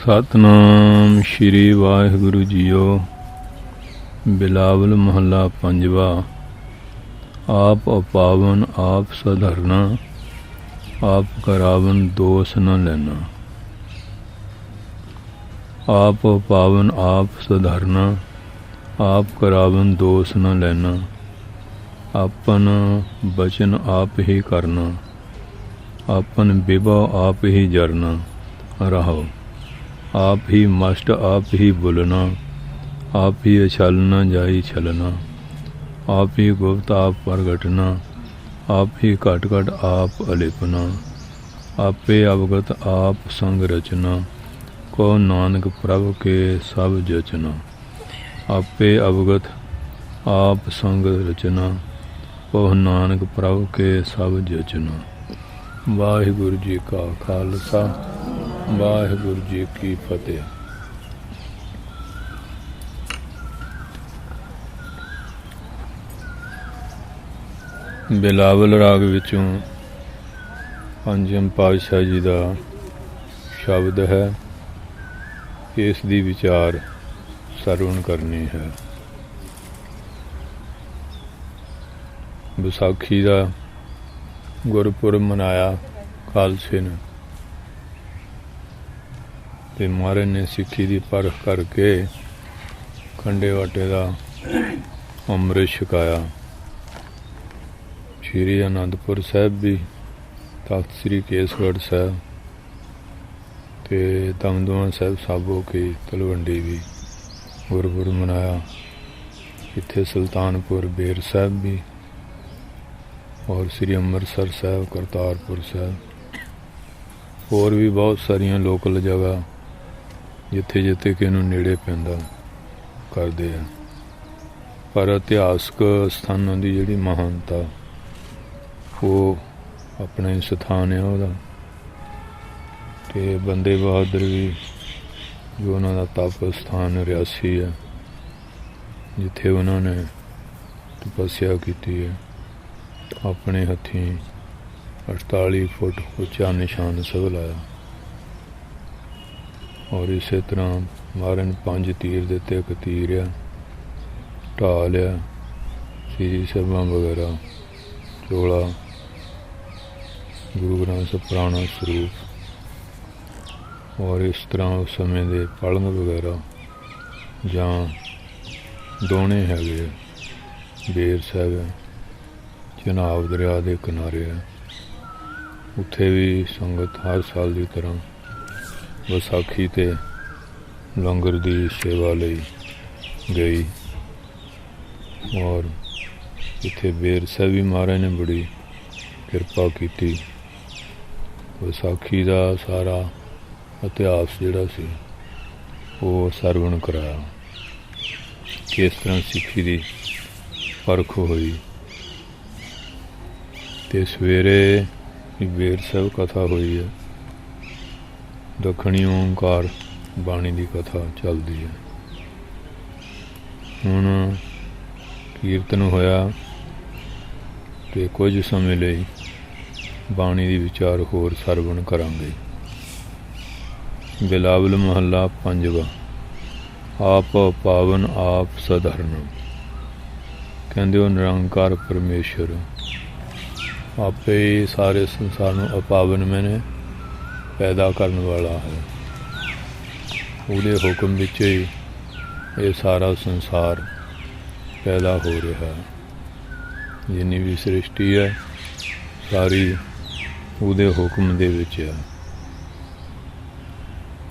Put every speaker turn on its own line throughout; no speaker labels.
Satnam Shri Waheguru JIO. Bilawal ਮਹੱਲਾ ਪੰਜਵਾ। ਆਪ ਅਪਾਵਨ ਆਪ ਸਧਰਨਾ, ਆਪ ਕਰਾਵਨ ਦੋਸ ਨ ਲੈਣਾ। ਆਪ ਅਪਾਵਨ ਆਪ ਸਧਰਨਾ, ਆਪ ਕਰਾਵਨ ਦੋਸ ਨ ਲੈਣਾ। ਆਪਨ ਬਚਨ ਆਪ ਹੀ ਕਰਨਾ, ਆਪਨ ਬਿਭਾ ਆਪ ਹੀ ਜਰਨਾ। ਰਹਾਓ। आप ही मस्ट आप ही बुलना, आप ही अछलना जाई छलना। आप ही गुप्त आप प्रगटना, आप ही घट घट आप अलिपना। आपे अवगत आप संग रचना, को नानक प्रभ के सब जचना। आपे अवगत आप संग रचना, को नानक प्रभ के सब जचना। वाहिगुरु जी का खालसा, वाहिगुरु जी की फतेह। ਬਿਲਾਵਲ ਰਾਗ ਵਿੱਚੋਂ ਪੰਜਮ ਪਾਤਸ਼ਾਹ ਜੀ ਦਾ ਸ਼ਬਦ ਹੈ। ਇਸ ਦੀ ਵਿਚਾਰ ਸਰਵਣ ਕਰਨੀ ਹੈ। ਵਿਸਾਖੀ ਦਾ ਗੁਰਪੁਰਬ ਮਨਾਇਆ ਖਾਲਸੇ ਨੇ, ਤੇ ਮਹਾਰਾਜ ਨੇ ਸਿੱਖੀ ਦੀ ਪਰਖ ਕਰਕੇ ਖੰਡੇ ਵਾਟੇ ਦਾ ਅੰਮ੍ਰਿਤ ਛਕਾਇਆ। ਸ਼੍ਰੀ ਅਨੰਦਪੁਰ ਸਾਹਿਬ ਵੀ, ਤਖਤ ਸ੍ਰੀ ਕੇਸਗੜ੍ਹ ਸਾਹਿਬ ਤੇ ਦਮਦਮਾ ਸਾਹਿਬ ਸਾਬੋ ਕੀ ਤਲਵੰਡੀ ਵੀ ਗੁਰਪੁਰਬ ਮਨਾਇਆ। ਇੱਥੇ ਸੁਲਤਾਨਪੁਰ ਬੇਰ ਸਾਹਿਬ ਵੀ, ਔਰ ਸ੍ਰੀ ਅੰਮ੍ਰਿਤਸਰ ਸਾਹਿਬ, ਕਰਤਾਰਪੁਰ ਸਾਹਿਬ, ਹੋਰ ਵੀ ਬਹੁਤ ਸਾਰੀਆਂ ਲੋਕਲ ਜਗ੍ਹਾ ਜਿੱਥੇ ਜਿੱਥੇ ਕਿ ਇਹਨੂੰ ਨੇੜੇ ਪੈਂਦਾ ਕਰਦੇ ਆ। ਪਰ ਇਤਿਹਾਸਕ ਸਥਾਨਾਂ ਦੀ ਜਿਹੜੀ ਮਹਾਨਤਾ, ਉਹ ਆਪਣਾ ਹੀ ਸਥਾਨ ਹੈ ਉਹਦਾ। ਅਤੇ ਬੰਦੇ ਬਹਾਦਰ ਵੀ ਜੋ ਉਹਨਾਂ ਦਾ ਤਪ ਸਥਾਨ ਰਿਆਸੀ ਹੈ, ਜਿੱਥੇ ਉਹਨਾਂ ਨੇ ਤਪੱਸਿਆ ਕੀਤੀ ਹੈ। ਆਪਣੇ ਹੱਥੀਂ 48 ਫੁੱਟ ਉੱਚਾ ਨਿਸ਼ਾਨ ਸਭ ਲਾਇਆ। ਔਰ ਇਸੇ ਤਰ੍ਹਾਂ ਮਹਾਰਾਜ ਨੇ 5 ਤੀਰ ਦਿੱਤੇ। ਇੱਕ ਤੀਰ ਆ, ਢਾਲ ਆ, ਸ਼੍ਰੀ ਸਾਹਿਬਾਂ ਵਗੈਰਾ, ਚੋਲਾ, ਗੁਰੂ ਗ੍ਰੰਥ ਸਾਹਿਬ ਪੁਰਾਣਾ ਸਰੂਪ, ਔਰ ਇਸ ਤਰ੍ਹਾਂ ਉਸ ਸਮੇਂ ਦੇ ਪਲੰਗ ਵਗੈਰਾ ਜਾਂ ਦੋਣੇ ਹੈਗੇ ਆ। ਬੇਰ ਸਾਹਿਬ ਹੈ, ਚਨਾਬ ਦਰਿਆ ਦੇ ਕਿਨਾਰੇ ਹੈ। ਉੱਥੇ ਵੀ ਸੰਗਤ ਹਰ ਸਾਲ ਦੀ ਤਰ੍ਹਾਂ ਵਿਸਾਖੀ 'ਤੇ ਲੰਗਰ ਦੀ ਸੇਵਾ ਲਈ ਗਈ। ਔਰ ਇੱਥੇ ਬੇਰ ਸਾਹਿਬ ਵੀ ਮਹਾਰਾਜ ਨੇ ਬੜੀ ਕਿਰਪਾ ਕੀਤੀ। ਵਿਸਾਖੀ ਦਾ ਸਾਰਾ ਇਤਿਹਾਸ ਜਿਹੜਾ ਸੀ ਉਹ ਸਰਵਣ ਕਰਾਇਆ, ਕਿਸ ਤਰ੍ਹਾਂ ਸਿੱਖੀ ਦੀ ਪਰਖ ਹੋਈ। ਅਤੇ ਸਵੇਰੇ ਬੇਰ ਸਾਹਿਬ ਕਥਾ ਹੋਈ ਹੈ। ਦੱਖਣੀ ਓਂਕਾਰ ਬਾਣੀ ਦੀ ਕਥਾ ਚੱਲਦੀ ਹੈ। ਹੁਣ ਕੀਰਤਨ ਹੋਇਆ ਅਤੇ ਕੁਝ ਸਮੇਂ ਲਈ ਬਾਣੀ ਦੀ ਵਿਚਾਰ ਹੋਰ ਸਰਵਣ ਕਰਾਂਗੇ। ਬਿਲਾਵਲ ਮਹੱਲਾ ਪੰਜਵਾ। ਆਪ ਪਾਵਨ ਆਪ ਸਧਰਨ। ਕਹਿੰਦੇ ਉਹ ਨਿਰੰਕਾਰ ਪਰਮੇਸ਼ਰ ਆਪੇ ਹੀ ਸਾਰੇ ਸੰਸਾਰ ਨੂੰ ਅਪਾਵਨ ਮੈਨੇ ਪੈਦਾ ਕਰਨ ਵਾਲਾ ਹੈ। ਉਹਦੇ ਹੁਕਮ ਵਿੱਚ ਹੀ ਇਹ ਸਾਰਾ ਸੰਸਾਰ ਪੈਦਾ ਹੋ ਰਿਹਾ। ਜਿੰਨੀ ਵੀ ਸ੍ਰਿਸ਼ਟੀ ਹੈ ਸਾਰੀ ਉਹਦੇ ਹੁਕਮ ਦੇ ਵਿੱਚ ਹੈ।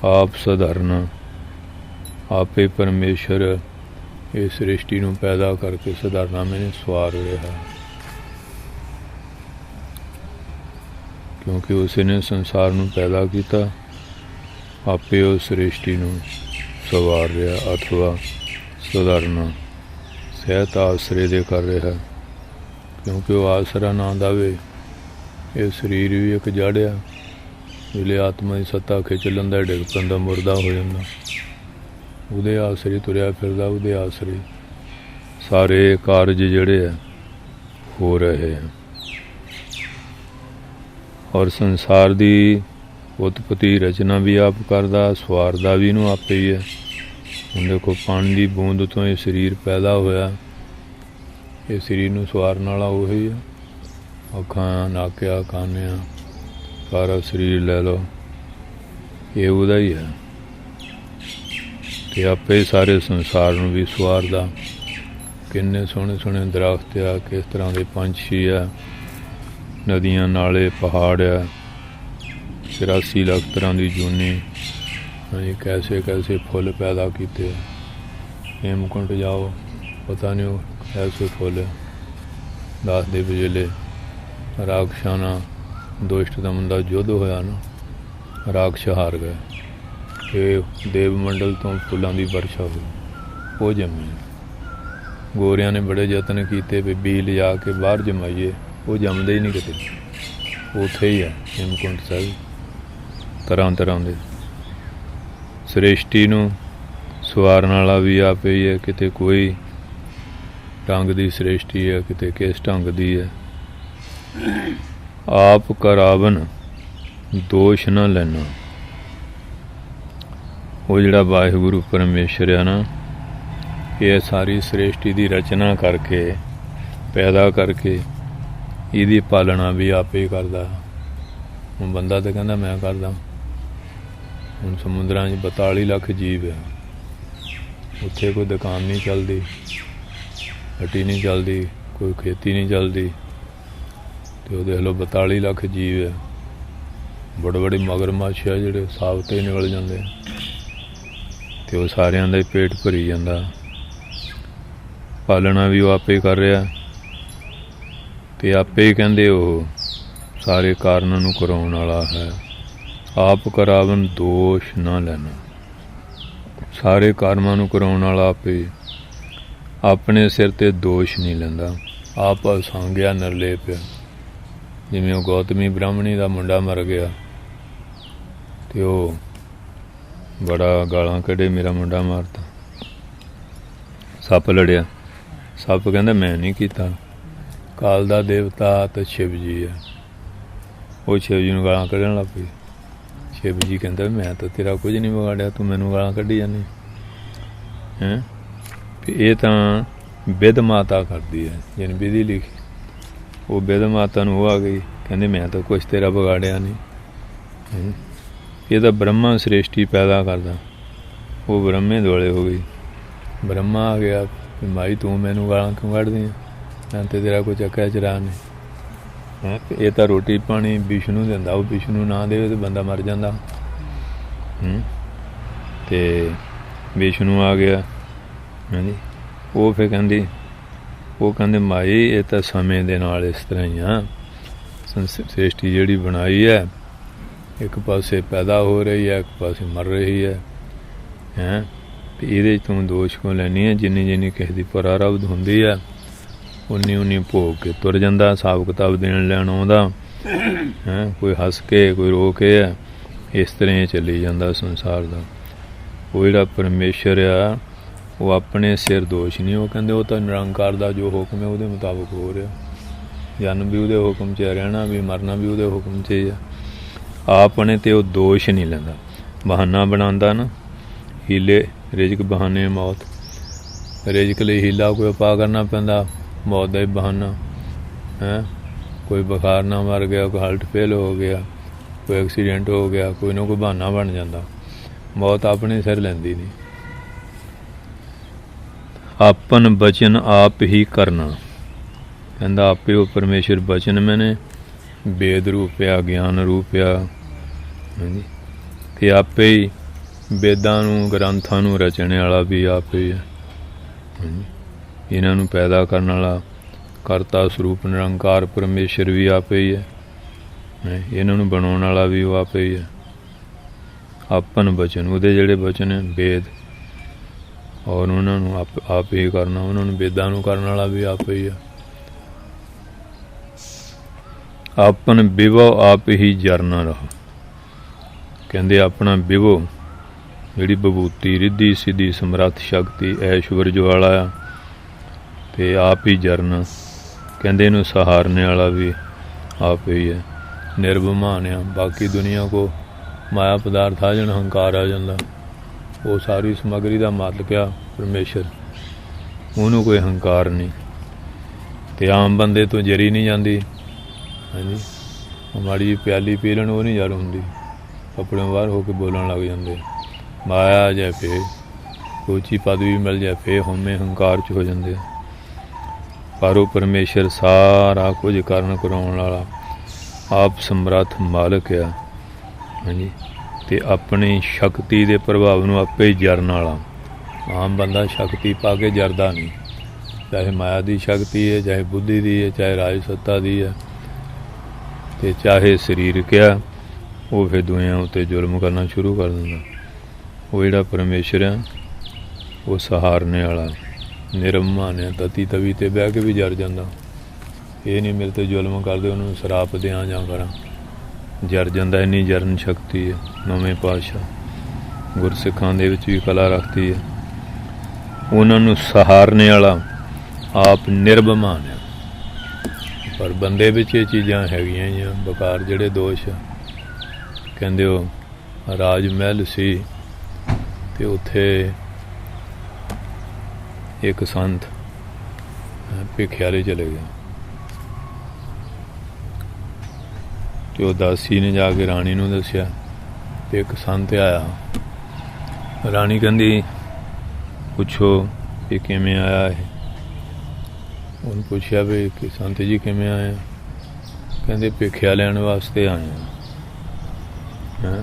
ਆਪ ਸਧਰਨ, ਆਪੇ ਪਰਮੇਸ਼ਰ ਇਹ ਸ੍ਰਿਸ਼ਟੀ ਨੂੰ ਪੈਦਾ ਕਰਕੇ ਸਧਾਰਨਾ ਮੈਨੇ ਸਵਾਰ ਰਿਹਾ, ਕਿਉਂਕਿ ਉਸ ਨੇ ਸੰਸਾਰ ਨੂੰ ਪੈਦਾ ਕੀਤਾ। ਆਪੇ ਉਹ ਸ੍ਰਿਸ਼ਟੀ ਨੂੰ ਸਵਾਰ ਰਿਹਾ, ਅਥਵਾ ਸੁਧਾਰਨਾ ਸਹਿਤ ਆਸਰੇ ਦੇ ਕਰ ਰਿਹਾ। ਕਿਉਂਕਿ ਉਹ ਆਸਰਾ ਨਾ ਦੇਵੇ, ਇਹ ਸਰੀਰ ਵੀ ਇੱਕ ਜੜ ਆ। ਵੇਲੇ ਆਤਮਾ ਦੀ ਸੱਤਾ ਖਿੱਚ ਲੈਂਦਾ, ਡਿੱਗ ਪੈਂਦਾ, ਮੁਰਦਾ ਹੋ ਜਾਂਦਾ। ਉਹਦੇ ਆਸਰੇ ਤੁਰਿਆ ਫਿਰਦਾ, ਉਹਦੇ ਆਸਰੇ ਸਾਰੇ ਕਾਰਜ ਜਿਹੜੇ ਆ ਹੋ ਰਹੇ ਆ। ਔਰ ਸੰਸਾਰ ਦੀ ਉਤਪਤੀ ਰਚਨਾ ਵੀ ਆਪ ਕਰਦਾ, ਸਵਾਰਦਾ ਵੀ ਇਹਨੂੰ ਆਪੇ ਹੀ ਹੈ। ਹੁਣ ਦੇਖੋ ਪਾਣੀ ਦੀ ਬੂੰਦ ਤੋਂ ਇਹ ਸਰੀਰ ਪੈਦਾ ਹੋਇਆ, ਇਹ ਸਰੀਰ ਨੂੰ ਸਵਾਰਨ ਵਾਲਾ ਉਹੀ ਹੈ। ਅੱਖਾਂ, ਨਾਕਿਆ, ਕਾਨਿਆਂ, ਸਾਰਾ ਸਰੀਰ ਲੈ ਲਓ, ਇਹ ਉਹਦਾ ਹੀ ਹੈ। ਅਤੇ ਆਪੇ ਸਾਰੇ ਸੰਸਾਰ ਨੂੰ ਵੀ ਸਵਾਰਦਾ। ਕਿੰਨੇ ਸੋਹਣੇ ਸੋਹਣੇ ਦਰੱਖਤ ਆ, ਕਿਸ ਤਰ੍ਹਾਂ ਦੇ ਪੰਛੀ ਆ, ਨਦੀਆਂ, ਨਾਲੇ, ਪਹਾੜ ਆ, 84 ਲੱਖ ਤਰ੍ਹਾਂ ਦੀ ਜੂਨੀ, ਕੈਸੇ ਕੈਸੇ ਫੁੱਲ ਪੈਦਾ ਕੀਤੇ। ਹੇਮਕੁੰਟ ਜਾਓ, ਪਤਾ ਨਹੀਂ ਉਹ ਐਸੇ ਫੁੱਲ ਦੱਸਦੇ ਵੀ ਜਿਹੜੇ ਰਾਖਸ਼ਾਂ ਨਾਲ ਦੁਸ਼ਟ ਦਮਨ ਦਾ ਯੁੱਧ ਹੋਇਆ ਨਾ, ਰਾਖਸ਼ ਹਾਰ ਗਏ, ਇਹ ਦੇਵ ਮੰਡਲ ਤੋਂ ਫੁੱਲਾਂ ਦੀ ਵਰਸ਼ਾ ਹੋਈ, ਉਹ ਜੰਮੇ। ਗੋਰਿਆਂ ਨੇ ਬੜੇ ਯਤਨ ਕੀਤੇ ਵੀ ਬੀਜ ਲਿਜਾ ਕੇ ਬਾਹਰ ਜਮਾਈਏ, ਉਹ ਜੰਮਦੇ ਹੀ ਨਹੀਂ ਕਿਤੇ, ਉੱਥੇ ਹੀ ਹੈ ਹੇਮਕੁੰਟ ਸਾਹਿਬ। ਤਰ੍ਹਾਂ ਤਰ੍ਹਾਂ ਦੇ ਸ੍ਰਿਸ਼ਟੀ ਨੂੰ ਸਵਾਰਨ ਵਾਲਾ ਵੀ ਆਪੇ ਹੀ ਹੈ। ਕਿਤੇ ਕੋਈ ਢੰਗ ਦੀ ਸ੍ਰਿਸ਼ਟੀ ਹੈ, ਕਿਤੇ ਕਿਸ ਢੰਗ ਦੀ ਹੈ। ਆਪ ਕਰਾਵਨ ਦੋਸ਼ ਨਾ ਲੈਣਾ। ਉਹ ਜਿਹੜਾ ਵਾਹਿਗੁਰੂ ਪਰਮੇਸ਼ਰ ਆ ਨਾ, ਇਹ ਸਾਰੀ ਸ੍ਰਿਸ਼ਟੀ ਦੀ ਰਚਨਾ ਕਰਕੇ, ਪੈਦਾ ਕਰਕੇ, ਇਹਦੀ ਪਾਲਣਾ ਵੀ ਆਪੇ ਹੀ ਕਰਦਾ। ਹੁਣ ਬੰਦਾ ਤਾਂ ਕਹਿੰਦਾ ਮੈਂ ਕਰਦਾ। ਹੁਣ ਸਮੁੰਦਰਾਂ 'ਚ 42 ਲੱਖ ਜੀਵ ਹੈ, ਉੱਥੇ ਕੋਈ ਦੁਕਾਨ ਨਹੀਂ ਚੱਲਦੀ, ਹੱਟੀ ਨਹੀਂ ਚੱਲਦੀ, ਕੋਈ ਖੇਤੀ ਨਹੀਂ ਚੱਲਦੀ, ਅਤੇ ਉਹ ਦੇਖ ਲਓ 42 ਲੱਖ ਜੀਵ ਹੈ। ਬੜੇ ਬੜੇ ਮਗਰਮੱਛ ਆ ਜਿਹੜੇ ਸਾਬਤ ਹੀ ਨਿਕਲ ਜਾਂਦੇ, ਅਤੇ ਉਹ ਸਾਰਿਆਂ ਦਾ ਹੀ ਪੇਟ ਭਰੀ ਜਾਂਦਾ। ਪਾਲਣਾ ਵੀ ਉਹ ਆਪੇ ਹੀ ਕਰ ਰਿਹਾ, ਅਤੇ ਆਪੇ ਹੀ ਕਹਿੰਦੇ ਉਹ ਸਾਰੇ ਕਾਰਨਾਂ ਨੂੰ ਕਰਾਉਣ ਵਾਲਾ ਹੈ। ਆਪ ਕਰਾਵਨ ਦੋਸ਼ ਨਾ ਲੈਣਾ। ਸਾਰੇ ਕਰਮਾਂ ਨੂੰ ਕਰਾਉਣ ਵਾਲਾ ਆਪੇ, ਆਪਣੇ ਸਿਰ 'ਤੇ ਦੋਸ਼ ਨਹੀਂ ਲੈਂਦਾ। ਆਪ ਸੰਗਿਆ ਨਿਰਲੇਪ। ਜਿਵੇਂ ਉਹ ਗੌਤਮੀ ਬ੍ਰਾਹਮਣੀ ਦਾ ਮੁੰਡਾ ਮਰ ਗਿਆ, ਅਤੇ ਉਹ ਬੜਾ ਗਾਲਾਂ ਕੱਢੇ, ਮੇਰਾ ਮੁੰਡਾ ਮਾਰਤਾ, ਸੱਪ ਲੜਿਆ। ਸੱਪ ਕਹਿੰਦਾ ਮੈਂ ਨਹੀਂ ਕੀਤਾ। ਕਾਲ ਦਾ ਦੇਵਤਾ ਤਾਂ ਸ਼ਿਵ ਜੀ ਹੈ, ਉਹ ਸ਼ਿਵ ਜੀ ਨੂੰ ਗਾਲਾਂ ਕੱਢਣ ਲੱਗ ਪਈ। ਸ਼ਿਵ ਜੀ ਕਹਿੰਦਾ ਮੈਂ ਤਾਂ ਤੇਰਾ ਕੁਝ ਨਹੀਂ ਵਿਗਾੜਿਆ, ਤੂੰ ਮੈਨੂੰ ਗਾਲਾਂ ਕੱਢੀ ਜਾਂਦੀ ਹੈਂ। ਇਹ ਤਾਂ ਬਿਧ ਮਾਤਾ ਕਰਦੀ ਹੈ, ਜਿਹਨੇ ਵਿਧੀ ਲਿਖੀ, ਉਹ ਬਿਧ ਮਾਤਾ ਨੂੰ ਉਹ ਆ ਗਈ, ਕਹਿੰਦੇ ਮੈਂ ਤਾਂ ਕੁਛ ਤੇਰਾ ਵਿਗਾੜਿਆ ਨਹੀਂ। ਇਹ ਤਾਂ ਬ੍ਰਹਮਾ ਸ੍ਰਿਸ਼ਟੀ ਪੈਦਾ ਕਰਦਾ, ਉਹ ਬ੍ਰਹਮੇ ਦੁਆਲੇ ਹੋ ਗਈ। ਬ੍ਰਹਮਾ ਆ ਗਿਆ, ਮਾਈ ਤੂੰ ਮੈਨੂੰ ਗਾਲਾਂ ਕਿਉਂ ਕੱਢਦੀ ਹੈ, ਮੈਂ ਤਾਂ ਤੇਰਾ ਕੋਈ ਚੱਕਿਆ ਚਰਾ ਨਹੀਂ। ਇਹ ਤਾਂ ਰੋਟੀ ਪਾਣੀ ਵਿਸ਼ਨੂੰ ਦਿੰਦਾ, ਉਹ ਵਿਸ਼ਨੂੰ ਨਾ ਦੇਵੇ ਤਾਂ ਬੰਦਾ ਮਰ ਜਾਂਦਾ। ਅਤੇ ਵਿਸ਼ਨੂੰ ਆ ਗਿਆ, ਹਾਂਜੀ। ਉਹ ਫਿਰ ਕਹਿੰਦੇ ਮਾਈ ਇਹ ਤਾਂ ਸਮੇਂ ਦੇ ਨਾਲ ਇਸ ਤਰ੍ਹਾਂ ਹੀ ਆ, ਸ੍ਰਿਸ਼ਟੀ ਜਿਹੜੀ ਬਣਾਈ ਹੈ, ਇੱਕ ਪਾਸੇ ਪੈਦਾ ਹੋ ਰਹੀ ਹੈ, ਇੱਕ ਪਾਸੇ ਮਰ ਰਹੀ ਹੈ ਅਤੇ ਇਹਦੇ 'ਚ ਤੂੰ ਦੋਸ਼ ਕਿਉਂ ਲੈਂਦੀ ਹੈ। ਜਿੰਨੀ ਜਿੰਨੀ ਕਿਸੇ ਦੀ ਪਰਾਰਬਧ ਹੁੰਦੀ ਹੈ, ਉਨੀ ਉਨੀ ਭੋਗ ਕੇ ਤੁਰ ਜਾਂਦਾ। ਹਿਸਾਬ ਕਿਤਾਬ ਦੇਣ ਲੈਣ ਆਉਂਦਾ, ਕੋਈ ਹੱਸ ਕੇ, ਕੋਈ ਰੋ ਕੇ ਹੈ, ਇਸ ਤਰ੍ਹਾਂ ਚੱਲੀ ਜਾਂਦਾ ਸੰਸਾਰ ਦਾ। ਉਹ ਜਿਹੜਾ ਪਰਮੇਸ਼ਰ ਆ, ਉਹ ਆਪਣੇ ਸਿਰ ਦੋਸ਼ ਨਹੀਂ। ਉਹ ਕਹਿੰਦੇ ਉਹ ਤਾਂ ਨਿਰੰਕਾਰ ਦਾ ਜੋ ਹੁਕਮ ਹੈ ਉਹਦੇ ਮੁਤਾਬਕ ਹੋ ਰਿਹਾ। ਜਨਮ ਵੀ ਉਹਦੇ ਹੁਕਮ 'ਚ, ਰਹਿਣਾ ਵੀ ਮਰਨਾ ਵੀ ਉਹਦੇ ਹੁਕਮ 'ਚ ਹੀ ਆ। ਆਪਣੇ 'ਤੇ ਉਹ ਦੋਸ਼ ਨਹੀਂ ਲੈਂਦਾ। ਬਹਾਨਾ ਬਣਾਉਂਦਾ ਨਾ, ਹੀਲੇ ਰਿਜ਼ਕ ਬਹਾਨੇ ਮੌਤ। ਰਿਜ਼ਕ ਲਈ ਹੀਲਾ ਕੋਈ ਉਪਾਅ ਕਰਨਾ ਪੈਂਦਾ, ਮੌਤ ਦਾ ਹੀ ਬਹਾਨਾ ਕੋਈ ਬੁਖਾਰ ਨਾਲ ਮਰ ਗਿਆ, ਕੋਈ ਹਾਲਟ ਫੇਲ ਹੋ ਗਿਆ, ਕੋਈ ਐਕਸੀਡੈਂਟ ਹੋ ਗਿਆ, ਕੋਈ ਨਾ ਕੋਈ ਬਹਾਨਾ ਬਣ ਜਾਂਦਾ। ਮੌਤ ਆਪਣੇ ਸਿਰ ਲੈਂਦੀ ਨਹੀਂ। ਆਪਨ ਬਚਨ ਆਪ ਹੀ ਕਰਨਾ। ਕਹਿੰਦਾ ਆਪੇ ਉਹ ਪਰਮੇਸ਼ਰ ਬਚਨ ਮੈਨੇ ਵੇਦ ਰੂਪਿਆ, ਗਿਆਨ ਰੂਪਿਆ, ਹਾਂਜੀ। ਅਤੇ ਆਪੇ ਹੀ ਵੇਦਾਂ ਨੂੰ, ਗ੍ਰੰਥਾਂ ਨੂੰ ਰਚਣ ਵਾਲਾ ਵੀ ਆਪੇ ਹੀ ਹੈ, ਹਾਂਜੀ। ਇਹਨਾਂ ਨੂੰ ਪੈਦਾ ਕਰਨ ਵਾਲਾ ਕਰਤਾ ਸਰੂਪ ਨਿਰੰਕਾਰ ਪਰਮੇਸ਼ਰ ਵੀ ਆਪੇ ਹੀ ਹੈ। ਇਹਨਾਂ ਨੂੰ ਬਣਾਉਣ ਵਾਲਾ ਵੀ ਉਹ ਆਪੇ ਹੀ ਹੈ। ਆਪਨ ਬਚਨ, ਉਹਦੇ ਜਿਹੜੇ ਬਚਨ ਹੈ ਵੇਦ, ਔਰ ਉਹਨਾਂ ਨੂੰ ਆਪ ਹੀ ਕਰਨਾ। ਉਹਨਾਂ ਨੂੰ ਵੇਦਾਂ ਨੂੰ ਕਰਨ ਵਾਲਾ ਵੀ ਆਪੇ ਹੀ ਹੈ। ਆਪਨ ਵਿਭੋ ਆਪ ਹੀ ਜਰਨਾ ਰਹੋ। ਕਹਿੰਦੇ ਆਪਣਾ ਵਿਭੋ, ਜਿਹੜੀ ਵਿਭੂਤੀ, ਰਿੱਧੀ ਸਿੱਧੀ, ਸਮਰੱਥ, ਸ਼ਕਤੀ, ਐਸ਼ਵਰਜ ਵਾਲਾ ਆ, ਅਤੇ ਆਪ ਹੀ ਜਰਨਾ। ਕਹਿੰਦੇ ਇਹਨੂੰ ਸਹਾਰਨੇ ਵਾਲਾ ਵੀ ਆਪ ਹੀ ਹੈ। ਨਿਰਭਮਾਨ ਆ, ਬਾਕੀ ਦੁਨੀਆ ਕੋ माया पदार्थ आ जाना, हंकार आ जाता। वो सारी समग्री का मालक आ परमेश्वर, ਉਹਨੂੰ कोई हंकार नहीं। तो आम बंदे तो जरी नहीं जाती। हाँ जी, माड़ी जी प्याली पी लेन वो नहीं जर होंगी, कपड़ों बाहर होकर बोलन लग जाते। माया आ जाए फिर ऊँची पदवी मिल जाए फिर होमे हंकार च हो जाते। पर वो परमेश्वर सारा कुछ करन कराउण वाला आप समर्थ मालक आ। हाँ जी, तो अपनी शक्ति के प्रभाव में आपे जरन वाला। आम बंदा शक्ति पा के जरदा नहीं, चाहे माया की शक्ति है, चाहे बुद्धि की है, चाहे राज सत्ता की है, तो चाहे शरीर क्या, वो फिर दुनिया उत्ते जुल्म करना शुरू कर दिंदा। वो जिहड़ा परमेश्वर है वो सहारने वाला निरमान है। तती तवी ते बह के भी जर जांदा, ये नहीं मिलते जुल्म करते उन्होंने शराप दें जां करा, जर जांदा। इन्नी जरन शक्ति है नवें पातशाह गुरसिखां दे विच भी कला रखती है। उन्होंने सहारने वाला आप निर्भमान है। पर बंदे विच ये चीज़ां हैगियां ही आ बेकार, जिहड़े दोष कहंदे हो राज महल सी ते उत्थे एक संत भिखे वाले चले गए, तो दासी ने जाके राणी नूं दस्सिया कि एक संत आया। राणी कहंदी पुछो कि किवें आया है। उन्हें पूछा भी कि संत जी किवें आए, कहंदे भिख्या लैण वास्ते आए हैं।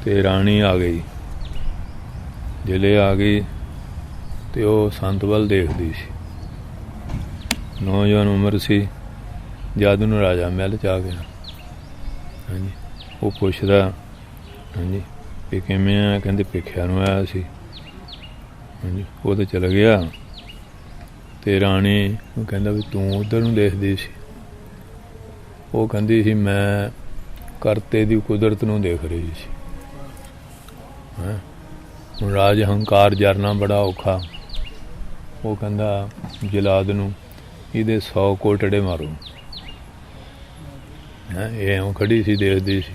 तो राणी आ गई, जिले आ गई तो वो संत वल देखदी सी। नौजवान उम्र सी, जद नूं राजा महल च आ गया। हाँ जी, वो पुछदा हाँ जी कि किवें आया, कहंदे भिख्या नूं आया सी। हाँ जी, वो तो चला गया। तो राणी कहंदा भी तूं उधर नूं देखदी सी। वो कहंदी सी मैं करते दी कुदरत नूं देख रही सी। हैं हुण राज हंकार जरना बड़ा औखा। वो कहंदा जलाद नूं इहदे 100 कोटड़े मारो। हैं ये इउं खड़ी सी देखदी सी।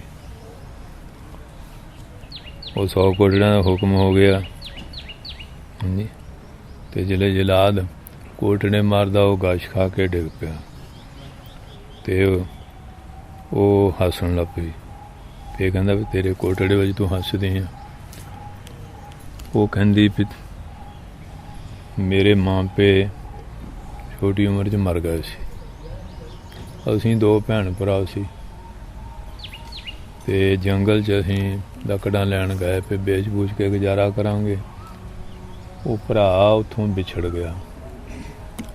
वो 100 कोटड़ियां दा हुक्म हो गया। हाँ जी, तो जिले जलाद कोटड़े मारदा वो गश खा के डिग पिया। तो वो हसन लग पई। फिर कहंदा भी तेरे कोटड़े विच तू हसदी है। वो कहंदी भी मेरे मां पे छोटी उम्र च मर गए सी, असीं 2 भैन भरा सी। ते जंगल च असीं लकड़ां लैण गए, फिर बेच बूच के गुजारा करांगे। वो भरा उत्थों विछड़ गया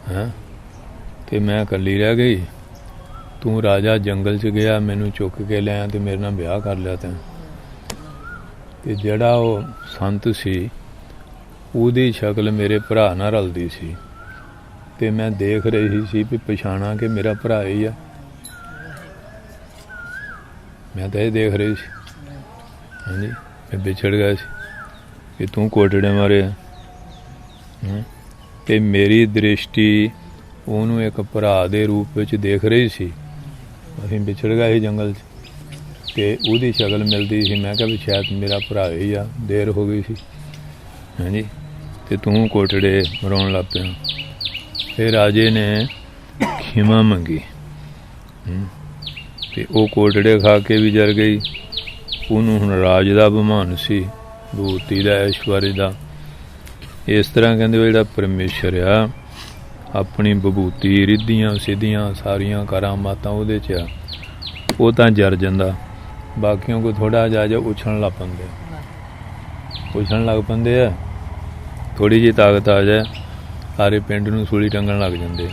हैं, ते मैं कल्ली रह गई। तू राजा जंगल च गया, मैनू चुक के लिया तो मेरे नाल ब्याह कर लिया तैं। ते जिहड़ा वो संत सी उहदी शक्ल मेरे भरा नाल रलदी सी। ते मैं देख रही सी भी पछाणा कि मेरा भरा ही आ। मैं तो ये देख रही सी। हाँ जी, मैं विछड़ गया सी कि तू कोटड़े मारे। ते मेरी दृष्टि उन्होंने एक भरा दे रूप में देख रही सी। असीं विछड़ गए जंगल ते उहदी शक्ल मिलती सी। मैं कहा भी शायद मेरा भरा ही आ, देर हो गई सी। हाँ जी, ते तू कोटड़े मराउण लग पिया। फिर राजे ने खिमा मंगी ते वो कोटड़े खा के भी जर गई। उन्होंने हुण राज का बमान सी, भूती का ऐश्वर्य का। इस तरह कहते जो परमेश्वर आ अपनी बभूती रिद्धियां सिद्धियां सारिया करामातां उहदे च आ, वो तां जर जांदा। बाकियों को थोड़ा जा उछलण लग पैंदे, उछलण लग पैंदे आ। थोड़ी जी ताकत आ जाए सारे पिंड नूं सूली टंगण लग जांदे।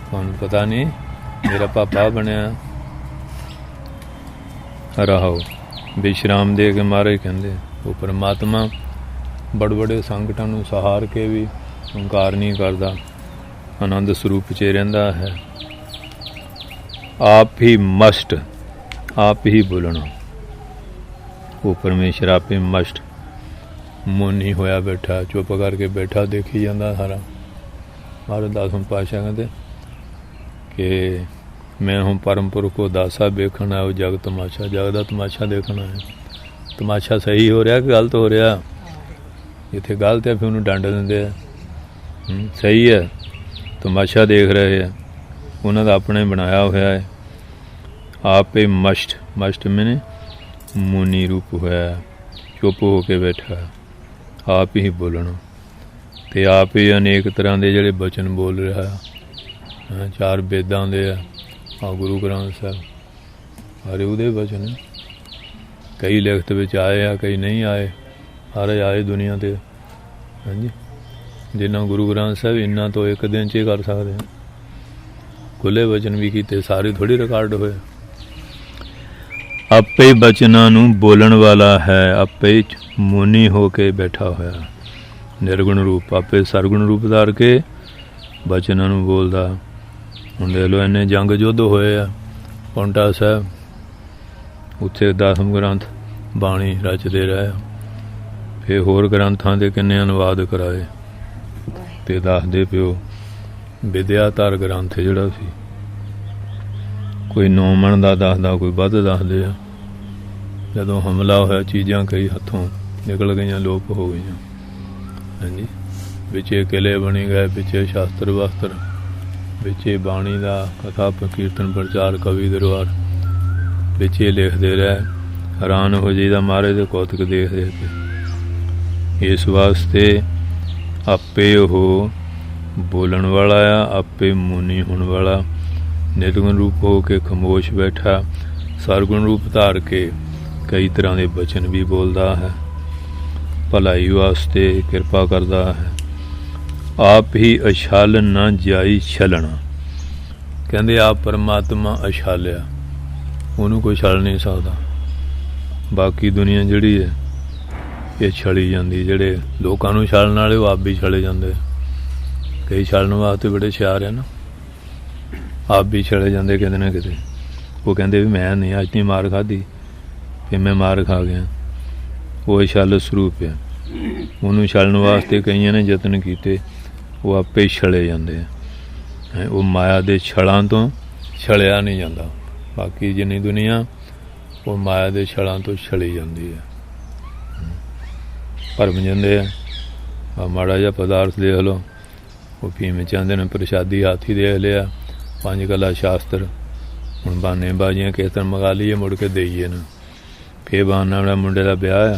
तुहानूं पता नहीं मेरा पापा बनिया रहो विश्राम दे के मारे कहंदे। वो परमात्मा बड़े बड़े संकटां नूं सहार के भी हंकार नहीं करता, आनंद स्वरूप च रहिंदा है। आप ही मस्ट, आप ही बोलना। वो परमेश्वर आप ही मस्ट मुँह नहीं होया बैठा, चुप करके बैठा देखी जाता सारा। महाराज 10वें पातशाह कहते कि मैं हूँ परम पुरख को दासा वेखण आयो जग तमाशा। जग का तमाशा देखना है। तमाशा सही हो रहा कि गलत हो रहा? जिथे गलत है फिर उन्होंने डंड देंगे। सही है तमाशा देख रहे हैं, उन्होंने अपने बनाया हुआ है। आप ही मस्ट मैंने मुनि रूप होया, चुप हो के बैठा, आप ही बोलना ते आप ही अनेक तरह के जोड़े बचन बोल रहा है। 4 वेदां दे आ गुरु ग्रंथ साहब सारे उहदे बचन। कई लिखत विच आए आ, कई नहीं आए, सारे आए दुनिया ते। हाँ जी, जिन्ना गुरु ग्रंथ साहब इन्ना तो एक दिन च ही कर सकते हैं। खुले वचन भी किए, सारे थोड़ी रिकॉर्ड होए। आपे बचना नूं बोलन वाला है, आपे मुनि होके बैठा होया। निर्गुण रूप आपे सरगुण रूप धार के बचना नूं बोलदा। हुण देख लो इन्ने जंग युद्ध होए आ पौंटा साहब, उत्थे 10 ग्रंथ बाणी रचदे रहे। फिर होर ग्रंथां दे किन्ने अनुवाद कराए ते दसदे पिओ विद्याधर ग्रंथ जिहड़ा सी कोई 9 मन दा दसदा, कोई वध दसदे आ। जदों हमला होया चीज़ां कई हथों निकल गईयां, लोप हो गईयां। हाँ जी, विचे किले बनी गए, विचे शास्त्र वस्त्र, विचे बाणी दा कथा कीर्तन प्रचार कवि दरबार, विचे लिखते रहे। हैरान हो जाइदा महाराज दे कौतक देखदे ते। इस वास्ते आपे हो बोलन वाला आ, आपे मुनि होने वाला। निर्गुण रूप हो के खमोश बैठा, सरगुण रूप धार के कई तरह के बचन भी बोलता है। भलाई वास्ते कृपा करता है। आप ही अछल न जाई छलना। कहते आप परमात्मा अछालिया, उन्होंने कोई छल नहीं सकता। बाकी दुनिया जिहड़ी है ये छली जाती, जिहड़े लोकां नूं छलण वाले वो आप भी छले जाते। कई छलण वास्ते बड़े हुशियार है ना, आप भी छले जाते किते ना किते। वो कहते भी मैं नहीं अज नहीं मार खाधी, फिर मैं मार खा गया। वो छल स्वरूप है। उन्होंने छलण वास्ते कई ने यतन किए, वो आपे छले जाते हैं। वो माया के छलों तो छलिया नहीं जाता। बाकी जिन्नी दुनिया वो माया के छलों तो छली जाती है, भरम जाते हैं। माड़ा जिहा पदार्थ देख लो, वो भीम चाहते हैं प्रसादी हाथी देख लिया, 5 कला शास्त्र, हुण बहाने बाजियां किस तरह मंगा लीए, मुड़ के देईए ना। फिर बहाना मेरा मुंडे का ब्याह आ,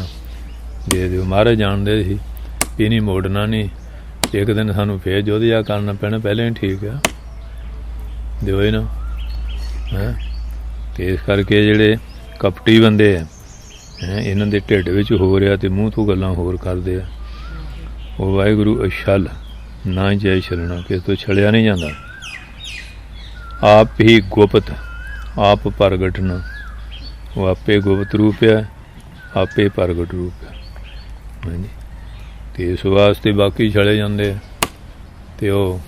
दे दिओ। महाराज जानते सी भी नहीं मोड़ना नहीं, एक दिन सानू फिर युद्ध जा करना पैना, पहले ही ठीक है, दिओ ही ना। है तो इस करके जिहड़े कपटी बंदे हैं, इन्हां दे ढिड विच हो रहा तो मूँह तो गल्लां होर करदे आ। वो वाहिगुरू अछल ना जाई छलना, किस तो छलिया नहीं जाता। आप ही गुप्त आप प्रगट न, वो आपे गुप्त रूप है, आपे प्रगट रूप है। हाँ जी, तो इस वास्ते बाकी छले जाते। तो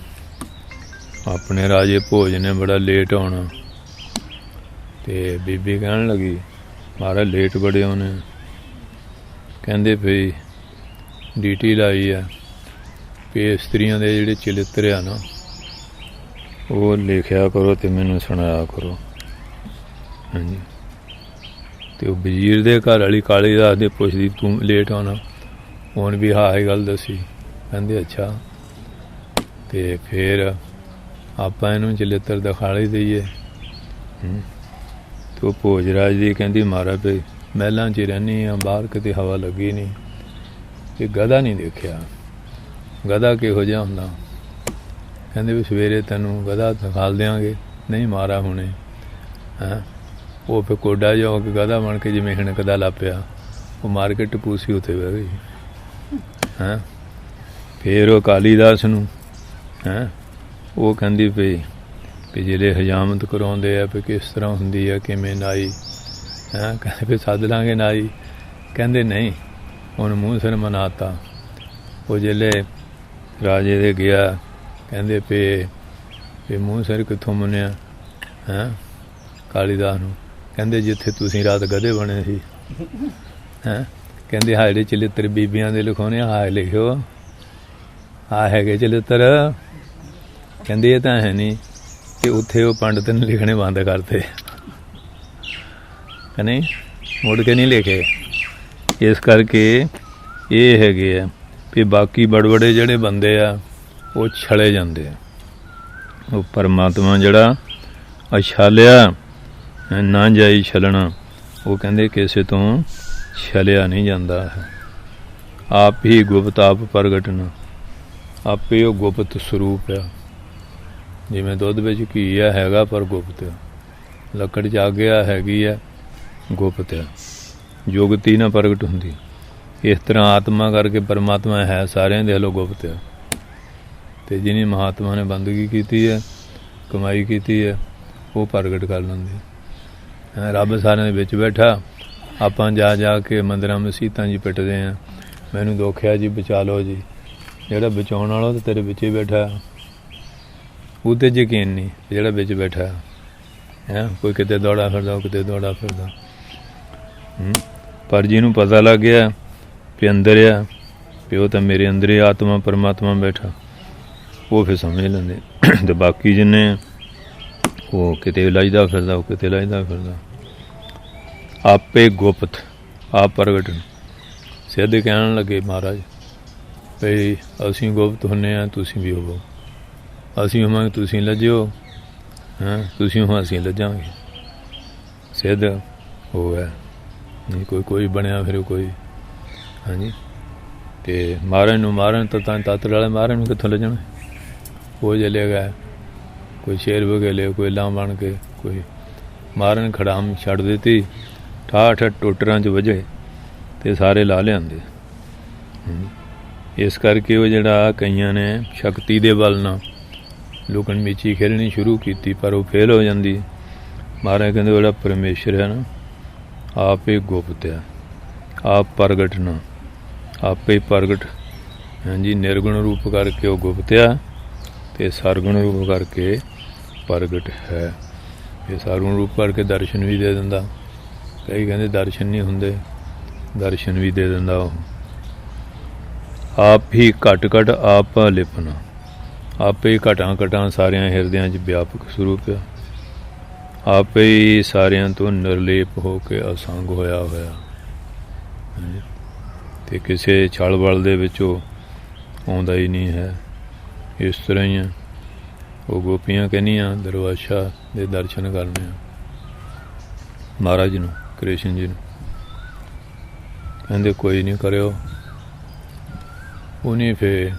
अपने राजे भोज ने बड़ा लेट आना, तो बीबी कहन लगी महाराज लेट बड़े होने। कहते भी ड्यूटी लाई है भी स्त्रियों के जोड़े चलित्र आ ना, वो लिखिया करो तो मैनू सुनाया करो। हाँ जी, तो वजीर दे घर वाली काली दास दे पुछदी तू लेट आना, हुण भी हाँ ही गल दसी। कहते अच्छा, तो फिर आप इनू चलित्र दिखाली दईए। तो भोजराज जी कहती महाराज भाई महलों च रहनी आ, बाहर किते हवा लगी नहीं, ये गधा नहीं देखिया, गधा किहो जिहा हुंदा। कहते भी सवेरे तेनों गधा दिखाल देंगे, नहीं मारा हुणे। हैं वो फिर कोडा जो के गधा बन के जिमें हिणकदा ला पिया, वो मार के टपूसी उत्थे बह गई। हैं फिर वो कालीदास नूं हैं वो कहंदी पई कि जिहड़े हजामत कराउंदे आ भी किस तरह हुंदी है, किवें नाई। हैं कहंदे फिर सद लांगे नाई। कहंदे नहीं, हुण मूँह सिर मनाता। वो जिहले राजे दे गया, कहंदे पे मूँह सिर कित्थों मुनिया। हैं कालीदास नूं कहंदे जिथे तुसीं रात गधे बने सी। हैं कहंदे हां जिहड़े चलित्र बीबियां दे लिखाउने हां लिखिओ, हां हैगे चलित्र। कहंदे ये तां है नहीं, ਤੇ ਉੱਥੇ ਉਹ ਪੰਡਤ ਨੇ ਲਿਖਣੇ ਬੰਦ ਕਰਤੇ ਕਿ ਨਹੀਂ, ਮੁੜ ਕੇ ਨਹੀਂ ਲਿਖੇ। ਇਸ ਕਰਕੇ ਇਹ ਹੈਗੇ ਆ ਵੀ ਬਾਕੀ ਬੜੇ ਜਿਹੜੇ ਬੰਦੇ ਆ ਉਹ ਛਲੇ ਜਾਂਦੇ ਆ। ਉਹ ਪਰਮਾਤਮਾ ਜਿਹੜਾ ਅਛਾਲਿਆ ਨਾ ਜਾਈ ਛਲਣਾ, ਉਹ ਕਹਿੰਦੇ ਕਿਸੇ ਤੋਂ ਛਲਿਆ ਨਹੀਂ ਜਾਂਦਾ ਹੈ। ਆਪ ਹੀ ਗੁਪਤ ਆਪ ਪ੍ਰਗਟਣਾ, ਆਪੇ ਉਹ ਗੁਪਤ ਸਰੂਪ ਆ। ਜਿਵੇਂ ਦੁੱਧ ਵਿੱਚ ਘੀ ਆ ਹੈਗਾ ਪਰ ਗੁਪਤ ਆ, ਲੱਕੜ 'ਚ ਅੱਗ ਆ ਹੈਗੀ ਆ ਗੁਪਤ ਆ, ਜੁਗਤੀ ਨਾ ਪ੍ਰਗਟ ਹੁੰਦੀ। ਇਸ ਤਰ੍ਹਾਂ ਆਤਮਾ ਕਰਕੇ ਪਰਮਾਤਮਾ ਹੈ ਸਾਰਿਆਂ ਦੇ ਹਲੋ ਗੁਪਤ ਆ। ਅਤੇ ਜਿਹਨੀ ਮਹਾਤਮਾ ਨੇ ਬੰਦਗੀ ਕੀਤੀ ਹੈ, ਕਮਾਈ ਕੀਤੀ ਹੈ, ਉਹ ਪ੍ਰਗਟ ਕਰ ਲੈਂਦੇ। ਰੱਬ ਸਾਰਿਆਂ ਦੇ ਵਿੱਚ ਬੈਠਾ, ਆਪਾਂ ਜਾ ਕੇ ਮੰਦਰਾਂ ਮਸੀਤਾਂ 'ਚ ਪਿੱਟਦੇ ਹਾਂ, ਮੈਨੂੰ ਦੁੱਖ ਆ ਜੀ ਬਚਾ ਲਓ ਜੀ। ਜਿਹੜਾ ਬਚਾਉਣ ਵਾਲਾ ਉਹ ਤਾਂ ਤੇਰੇ ਵਿੱਚ ਹੀ ਬੈਠਾ, ਉਹ 'ਤੇ ਯਕੀਨ ਨਹੀਂ ਜਿਹੜਾ ਵਿੱਚ ਬੈਠਾ ਹੈ। ਕੋਈ ਕਿਤੇ ਦੌੜਾ ਫਿਰਦਾ, ਉਹ ਕਿਤੇ ਦੌੜਾ ਫਿਰਦਾ। ਪਰ ਜਿਹਨੂੰ ਪਤਾ ਲੱਗ ਗਿਆ ਵੀ ਅੰਦਰ ਆ, ਵੀ ਉਹ ਤਾਂ ਮੇਰੇ ਅੰਦਰ ਹੀ ਆਤਮਾ ਪਰਮਾਤਮਾ ਬੈਠਾ, ਉਹ ਫਿਰ ਸਮਝ ਲੈਂਦੇ। ਅਤੇ ਬਾਕੀ ਜਿੰਨੇ ਉਹ ਕਿਤੇ ਲੱਜਦਾ ਫਿਰਦਾ, ਉਹ ਕਿਤੇ ਲੱਜਦਾ ਫਿਰਦਾ। ਆਪੇ ਗੁਪਤ ਆਪ ਪ੍ਰਗਟ। ਸਿੱਧ ਕਹਿਣ ਲੱਗੇ ਮਹਾਰਾਜ ਭਈ ਅਸੀਂ ਗੁਪਤ ਹੁੰਦੇ ਹਾਂ, ਤੁਸੀਂ ਵੀ ਹੋਵੋ। ਅਸੀਂ ਹੋਵਾਂਗੇ ਤੁਸੀਂ ਲੱਜਿਓ, ਤੁਸੀਂ ਹੋ ਅਸੀਂ ਲੱਜਾਂਗੇ। ਸਿੱਧ ਉਹ ਹੈ ਨਹੀਂ, ਕੋਈ ਬਣਿਆ ਫਿਰ ਕੋਈ। ਹਾਂਜੀ, ਅਤੇ ਮਾਰਨ ਨੂੰ ਮਾਰਨ ਤਾਂ ਤੱਤ ਵਾਲੇ ਮਾਰਨ ਨੂੰ ਕਿੱਥੋਂ ਲੱਜਣ। ਉਹ ਚਲੇਗਾ ਕੋਈ ਸ਼ੇਰ ਵਗੇਲੇ, ਕੋਈ ਲਾਂ ਬਣ ਕੇ, ਕੋਈ ਮਾਰਨ ਖੜਾਮ ਛੱਡ ਦਿੱਤੀ, ਠਾਠ ਟੋਟਰਾਂ 'ਚ ਵਜੇ ਅਤੇ ਸਾਰੇ ਲਾ ਲਿਆਂਦੇ। ਇਸ ਕਰਕੇ ਉਹ ਜਿਹੜਾ ਕਈਆਂ ਨੇ ਸ਼ਕਤੀ ਦੇ ਬਲ ਨਾਲ ਲੁਕਣ ਮੀਚੀ ਖੇਲਣੀ ਸ਼ੁਰੂ ਕੀਤੀ, ਪਰ ਉਹ ਫੇਲ ਹੋ ਜਾਂਦੀ। ਮਹਾਰਾਜ ਕਹਿੰਦੇ ਜਿਹੜਾ ਪਰਮੇਸ਼ਰ ਹੈ ਨਾ, ਆਪੇ ਗੁਪਤ ਆ, ਆਪ ਪ੍ਰਗਟ ਨਾ, ਆਪੇ ਪ੍ਰਗਟ। ਹਾਂਜੀ, ਨਿਰਗੁਣ ਰੂਪ ਕਰਕੇ ਉਹ ਗੁਪਤ ਆ ਅਤੇ ਸਰਗੁਣ ਰੂਪ ਕਰਕੇ ਪ੍ਰਗਟ ਹੈ। ਇਹ ਸਰਗੁਣ ਰੂਪ ਕਰਕੇ ਦਰਸ਼ਨ ਵੀ ਦੇ ਦਿੰਦਾ। ਕਈ ਕਹਿੰਦੇ ਦਰਸ਼ਨ ਨਹੀਂ ਹੁੰਦੇ, ਦਰਸ਼ਨ ਵੀ ਦੇ ਦਿੰਦਾ ਉਹ। ਆਪ ਹੀ ਘਟ ਘਟ ਆਪ ਲਿਪਣਾ, ਆਪੇ ਹੀ ਘਟਾਂ ਸਾਰਿਆਂ ਹਿਰਦਿਆਂ 'ਚ ਵਿਆਪਕ ਸਰੂਪ ਆ। ਆਪੇ ਹੀ ਸਾਰਿਆਂ ਤੋਂ ਨਿਰਲੇਪ ਹੋ ਕੇ ਅਸੰਗ ਹੋਇਆ ਹੋਇਆ, ਅਤੇ ਕਿਸੇ ਛਲ ਬਲ ਦੇ ਵਿੱਚ ਉਹ ਆਉਂਦਾ ਹੀ ਨਹੀਂ ਹੈ। ਇਸ ਤਰ੍ਹਾਂ ਹੀ ਆ ਉਹ ਗੋਪੀਆਂ ਕਹਿੰਦੀਆਂ ਦਰਵਾਸ਼ਾ ਦੇ ਦਰਸ਼ਨ ਕਰਨੇ ਆ ਮਹਾਰਾਜ ਨੂੰ, ਕ੍ਰਿਸ਼ਨ ਜੀ ਨੂੰ। ਕਹਿੰਦੇ ਕੋਈ ਨਹੀਂ ਕਰਿਓ। ਉਹਨੇ ਫਿਰ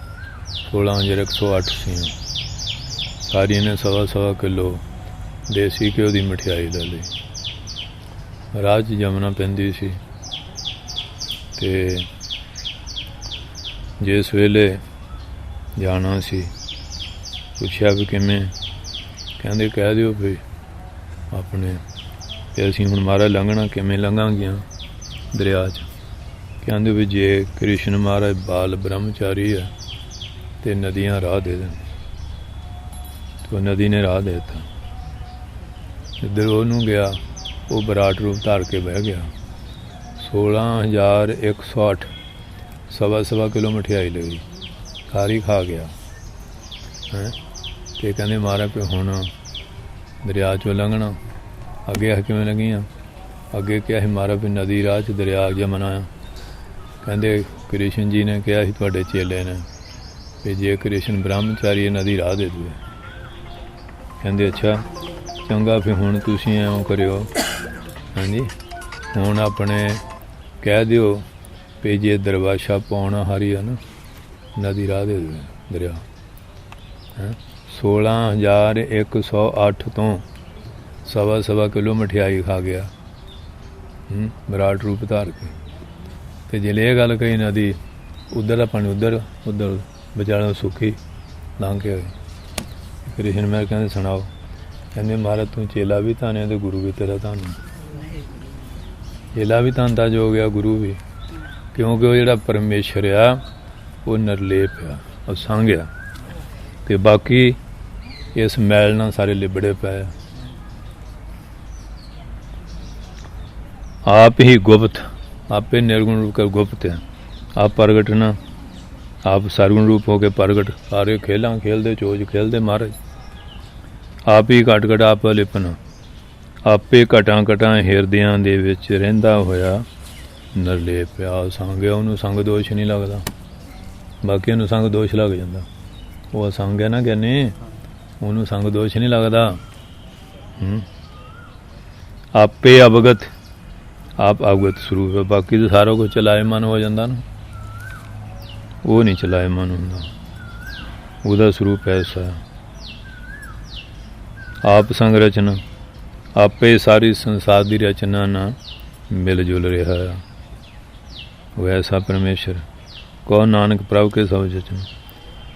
16,108 ਸੀ ਸਾਰੀਆਂ ਨੇ 1.25 ਕਿਲੋ ਦੇਸੀ ਘਿਓ ਦੀ ਮਠਿਆਈ ਲੈ ਲਈ। ਰਾਹ 'ਚ ਜਮਨਾ ਪੈਂਦੀ ਸੀ ਅਤੇ ਜਿਸ ਵੇਲੇ ਜਾਣਾ ਸੀ ਪੁੱਛਿਆ ਵੀ ਕਿਵੇਂ, ਕਹਿੰਦੇ ਕਹਿ ਦਿਓ ਵੀ ਆਪਣੇ ਅਤੇ ਅਸੀਂ ਹੁਣ ਮਹਾਰਾਜ ਲੰਘਣਾ, ਕਿਵੇਂ ਲੰਘਾਂਗੀਆਂ ਦਰਿਆ 'ਚ। ਕਹਿੰਦੇ ਵੀ ਜੇ ਕ੍ਰਿਸ਼ਨ ਮਹਾਰਾਜ ਬਾਲ ਬ੍ਰਹਮਚਾਰੀ ਹੈ ਅਤੇ ਨਦੀਆਂ ਰਾਹ ਦੇ ਦੇਣ। ਅਤੇ ਉਹ ਨਦੀ ਨੇ ਰਾਹ ਦੇ ਦਿੱਤਾ। ਇੱਧਰ ਉਹਨੂੰ ਗਿਆ, ਉਹ ਵਿਰਾਟ ਰੂਪ ਧਾਰ ਕੇ ਬਹਿ ਗਿਆ। 16,108 ਸਵਾ ਕਿਲੋ ਮਠਿਆਈ ਲਈ, ਸਾਰੀ ਖਾ ਗਿਆ। ਅਤੇ ਕਹਿੰਦੇ ਮਹਾਰਾਜ ਵੀ ਹੁਣ ਦਰਿਆ 'ਚੋਂ ਲੰਘਣਾ। ਅੱਗੇ ਕਿਵੇਂ ਲੰਘੀਆਂ? ਅੱਗੇ ਕਿਹਾ ਸੀ ਮਹਾਰਾਜ ਵੀ ਨਦੀ ਰਾਹ 'ਚ ਦਰਿਆ ਜਮਨਾ ਆ। ਕਹਿੰਦੇ ਕ੍ਰਿਸ਼ਨ ਜੀ ਨੇ ਕਿਹਾ ਸੀ ਤੁਹਾਡੇ ਚੇਲੇ ਨੇ ਵੀ ਜੇ ਕ੍ਰਿਸ਼ਨ ਬ੍ਰਹਮਚਾਰੀ ਨਦੀ ਰਾਹ ਦੇ ਦੇਵੇ। ਕਹਿੰਦੇ ਅੱਛਾ ਚੰਗਾ, ਫਿਰ ਹੁਣ ਤੁਸੀਂ ਇਉਂ ਕਰਿਓ, ਹਾਂਜੀ ਹੁਣ ਆਪਣੇ ਕਹਿ ਦਿਓ ਵੀ ਜੇ ਦਰਵਾਸ਼ਾ ਪਾਉਣਾ ਹਾਰੀ ਆ ਨਾ, ਨਦੀ ਰਾਹ ਦੇ ਦੇਵੇ ਦਰਿਆ। 16,108 ਤੋਂ ਸਵਾ ਕਿਲੋ ਮਠਿਆਈ ਖਾ ਗਿਆ ਵਿਰਾਟ ਰੂਪ ਧਾਰ ਕੇ। ਅਤੇ ਜੇ ਇਹ ਗੱਲ ਕਹੀ ਨਦੀ ਉੱਧਰ ਦਾ ਪਾਣੀ ਉੱਧਰ ਵਿਚਾਲੇ ਸੁੱਕੀ ਲੰਘ ਕੇ ਹੋਏ। ਕ੍ਰਿਸ਼ਨ ਮੈਂ ਕਹਿੰਦੇ ਸੁਣਾਓ। ਕਹਿੰਦੇ ਮਹਾਰਾਜ ਤੂੰ ਚੇਲਾ ਵੀ ਧੰਨ ਅਤੇ ਗੁਰੂ ਵੀ ਤੇਰਾ ਧੰਨ। ਚੇਲਾ ਵੀ ਧੰਨ ਤਾਂ ਜੋ ਹੋ ਗਿਆ, ਗੁਰੂ ਵੀ, ਕਿਉਂਕਿ ਉਹ ਜਿਹੜਾ ਪਰਮੇਸ਼ਰ ਆ ਉਹ ਨਿਰਲੇਪ ਆ, ਉਹ ਸੰਗ ਆ। ਅਤੇ ਬਾਕੀ ਇਸ ਮੈਲ ਨਾਲ ਸਾਰੇ ਲਿਬੜੇ ਪਏ ਆ। ਆਪ ਹੀ ਗੁਪਤ, ਆਪੇ ਨਿਰਗੁਣ ਰੂਪ ਕਰ ਗੁਪਤ ਹੈ। ਆਪ ਪ੍ਰਗਟਣਾ, ਆਪ ਸਰਗੁਣ ਰੂਪ ਹੋ ਕੇ ਪ੍ਰਗਟ। ਸਾਰੇ ਖੇਲਾਂ ਖੇਲਦੇ, ਚੋਜ ਖੇਲਦੇ ਮਹਾਰਾਜ। आप ही घट घट आप लिपन, आपे घटां घटां हिरदियां दे विच रहिंदा होया निर्लेप आ संग। उन्होंने संग दोष नहीं लगता, बाकियों नूं संग दोष लग जाता। वो संग है ना ज्ञानी, उन्होंने संग दोष नहीं लगता। आपे अवगत, आप अवगत स्वरूप है। बाकी तो सारा कुछ चलायमान हो जाता ना, वो नहीं चलायमान होंदा, उहदा स्वरूप ऐसा। आप संग रचना, आपे सारी संसार की रचना ना मिल जुल रहा है। वो ऐसा परमेश्वर कहो नानक प्रभ के सब जचन।